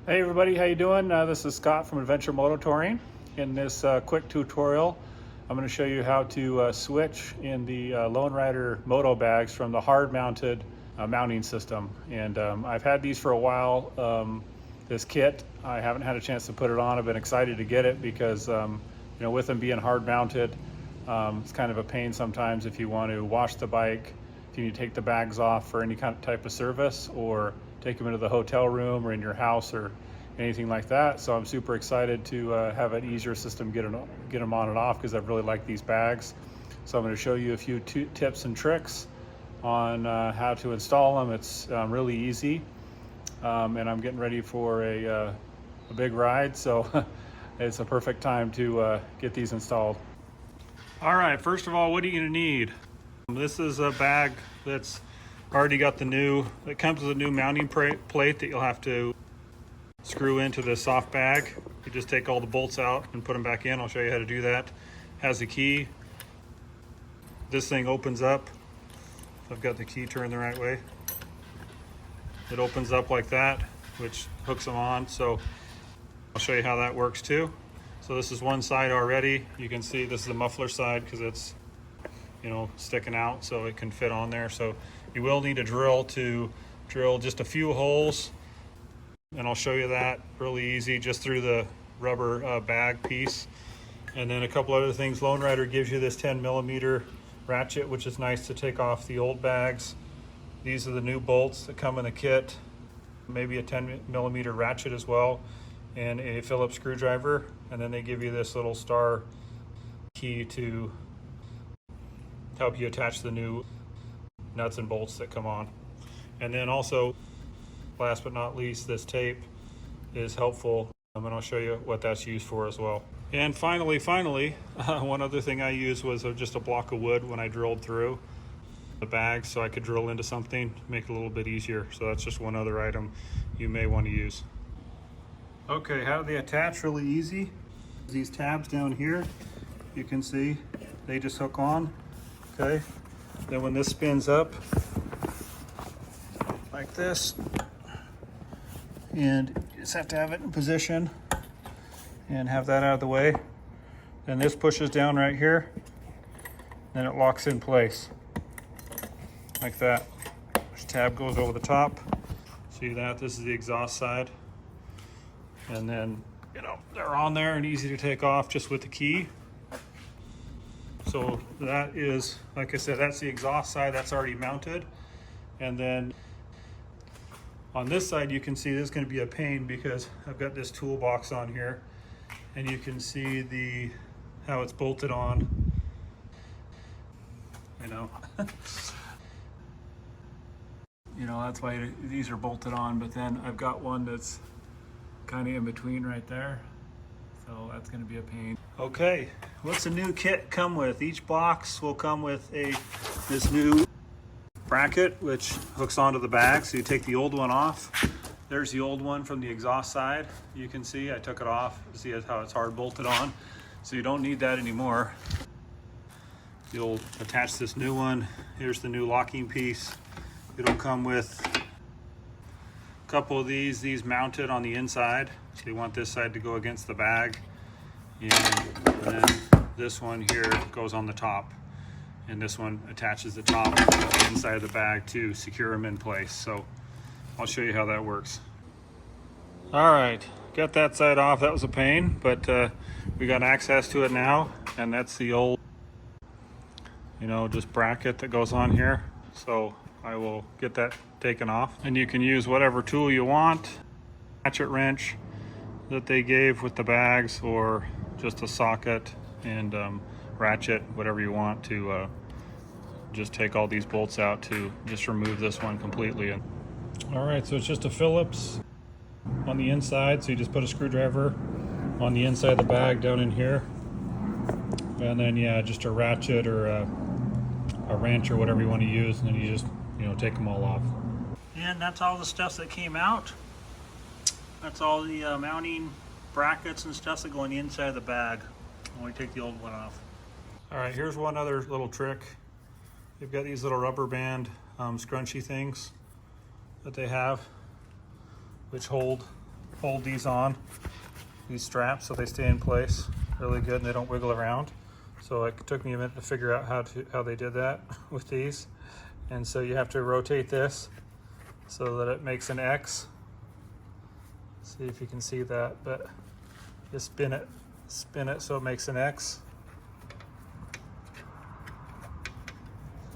Hey everybody, how you doing? This is Scott from Adventure Moto Touring. In this quick tutorial, I'm going to show you how to switch in the Lone Rider MotoBags from the hard-mounted mounting system. And I've had these for a while. This kit, I haven't had a chance to put it on. I've been excited to get it because, with them being hard-mounted, it's kind of a pain sometimes if you want to wash the bike, if you need to take the bags off for any kind of type of service, or take them into the hotel room or in your house or anything like that. So I'm super excited to have an easier system get them on and off, because I really like these bags. So I'm going to show you a few tips and tricks on how to install them. It's really easy, and I'm getting ready for a big ride, so it's a perfect time to get these installed. All right, first of all, what are you going to need? This is a bag that's already got it comes with a new mounting plate that you'll have to screw into the soft bag. You just take all the bolts out and put them back in. I'll show you how to do that. Has a key. This thing opens up. I've got the key turned the right way. It opens up like that, which hooks them on. So I'll show you how that works too. So this is one side already. You can see this is the muffler side because it's sticking out, so it can fit on there. So you will need a drill to drill just a few holes, and I'll show you that really easy, just through the rubber bag piece. And then a couple other things. Lone Rider gives you this 10mm ratchet, which is nice to take off the old bags. These are the new bolts that come in the kit. Maybe a 10mm ratchet as well, and a Phillips screwdriver. And then they give you this little star key to help you attach the new nuts and bolts that come on. And then also, last but not least, this tape is helpful, and I'll show you what that's used for as well. And finally, one other thing I used was just a block of wood when I drilled through the bag, so I could drill into something, make it a little bit easier. So that's just one other item you may want to use. Okay, how do they attach? Really easy. These tabs down here, you can see they just hook on. Okay, then when this spins up like this, and you just have to have it in position and have that out of the way, then this pushes down right here, then it locks in place like that. This tab goes over the top. See that? This is the exhaust side, and then they're on there and easy to take off just with the key. So that is, like I said, that's the exhaust side, that's already mounted. And then on this side, you can see this is going to be a pain because I've got this toolbox on here, and you can see how it's bolted on. That's why these are bolted on, but then I've got one that's kind of in between right there. So that's going to be a pain. Okay, what's the new kit come with? Each box will come with this new bracket, which hooks onto the bag. So you take the old one off. There's the old one from the exhaust side. You can see I took it off. See how it's hard bolted on. So you don't need that anymore. You'll attach this new one. Here's the new locking piece. It'll come with a couple of these mounted on the inside. So you want this side to go against the bag, and then this one here goes on the top, and this one attaches the top to the inside of the bag to secure them in place. So I'll show you how that works. All right, got that side off. That was a pain, but we got access to it now, and that's the old just bracket that goes on here. So I will get that taken off, and you can use whatever tool you want, ratchet wrench that they gave with the bags, or just a socket and ratchet, whatever you want to just take all these bolts out to just remove this one completely. All right, so it's just a Phillips on the inside, so you just put a screwdriver on the inside of the bag down in here, and then just a ratchet or a wrench or whatever you want to use, and then you just take them all off. And that's all the stuff that came out. That's all the mounting brackets and stuff that go on the inside of the bag when we take the old one off. All right, here's one other little trick. They've got these little rubber band scrunchy things that they have, which hold hold these on, these straps, so they stay in place really good and they don't wiggle around. So it took me a minute to figure out how they did that with these. And so you have to rotate this so that it makes an X. See if you can see that, but you spin it so it makes an X.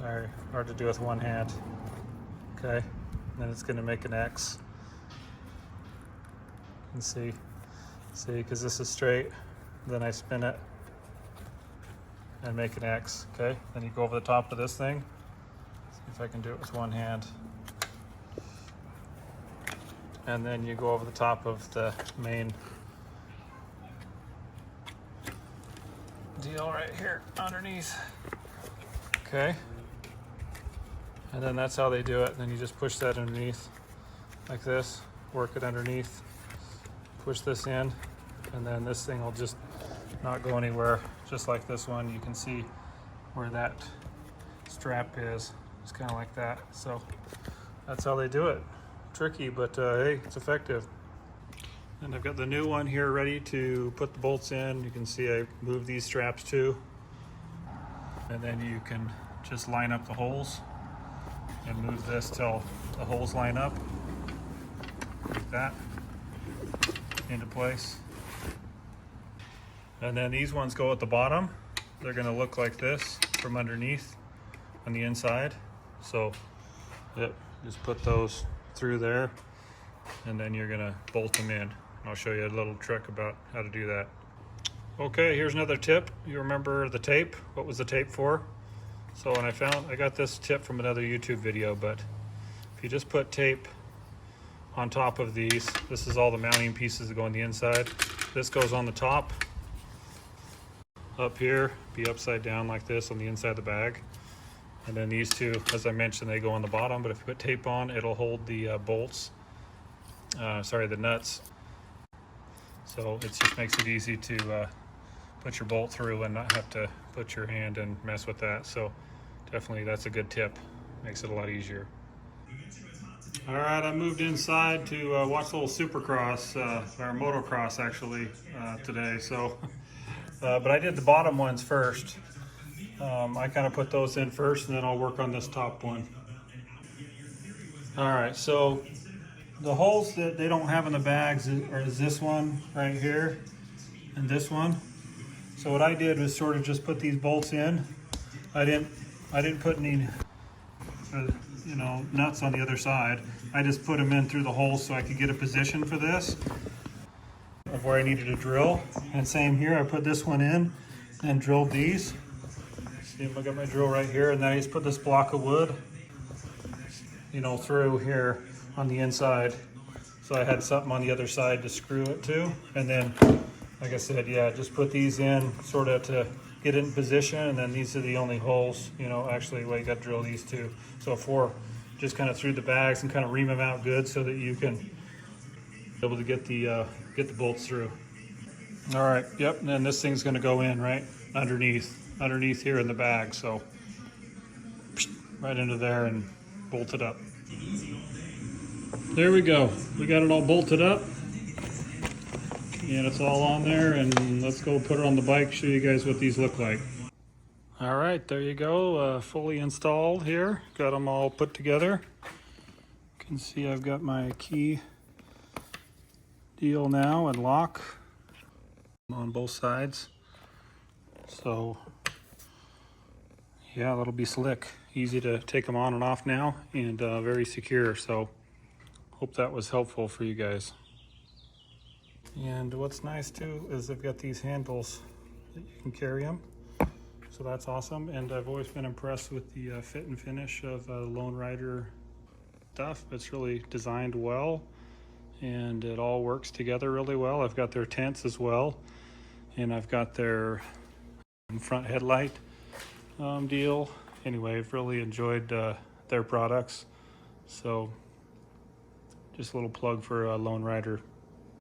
Sorry, hard to do with one hand. Okay, and then it's gonna make an X. You can see, because this is straight, then I spin it and make an X, okay? Then you go over the top of this thing. See if I can do it with one hand. And then you go over the top of the main deal right here underneath, okay? And then that's how they do it. And then you just push that underneath like this, work it underneath, push this in, and then this thing will just not go anywhere, just like this one. You can see where that strap is. It's kind of like that. So that's how they do it. Tricky, but hey, it's effective. And I've got the new one here ready to put the bolts in. You can see I moved these straps too. And then you can just line up the holes and move this till the holes line up like that into place. And then these ones go at the bottom. They're gonna look like this from underneath on the inside. So yep, just put those through there and then you're gonna bolt them in. I'll show you a little trick about how to do that. Okay, here's another tip. You remember the tape? What was the tape for? So when I got this tip from another YouTube video, but if you just put tape on top of these, this is all the mounting pieces that go on the inside. This goes on the top. Up here, be upside down like this on the inside of the bag. And then these two, as I mentioned, they go on the bottom, but if you put tape on, it'll hold the bolts, the nuts. So it just makes it easy to put your bolt through and not have to put your hand and mess with that. So definitely that's a good tip. Makes it a lot easier. All right, I moved inside to watch a little Supercross, or motocross actually, today. So, but I did the bottom ones first. I kind of put those in first and then I'll work on this top one. All right, so the holes that they don't have in the bags is this one right here and this one. So what I did was sort of just put these bolts in. I didn't put any nuts on the other side. I just put them in through the holes so I could get a position for this of where I needed to drill. And same here, I put this one in and drilled these. See, I got my drill right here, and then I just put this block of wood, through here on the inside. So I had something on the other side to screw it to. And then, like I said, yeah, just put these in sort of to get it in position. And then these are the only holes, actually, well, you got to drill these two. So just kind of through the bags and kind of ream them out good so that you can be able to get the bolts through. All right, yep, and then this thing's gonna go in right underneath here in the bag. So right into there and bolt it up. There we go. We got it all bolted up. And it's all on there, and let's go put it on the bike, show you guys what these look like. All right, there you go, fully installed here. Got them all put together. You can see I've got my key deal now and lock on both sides. So yeah, that'll be slick. Easy to take them on and off now, and very secure. So hope that was helpful for you guys. And what's nice too is they've got these handles that you can carry them. So that's awesome. And I've always been impressed with the fit and finish of Lone Rider stuff. It's really designed well and it all works together really well. I've got their tents as well, and I've got their front headlight deal. Anyway, I've really enjoyed their products. So just a little plug for Lone Rider.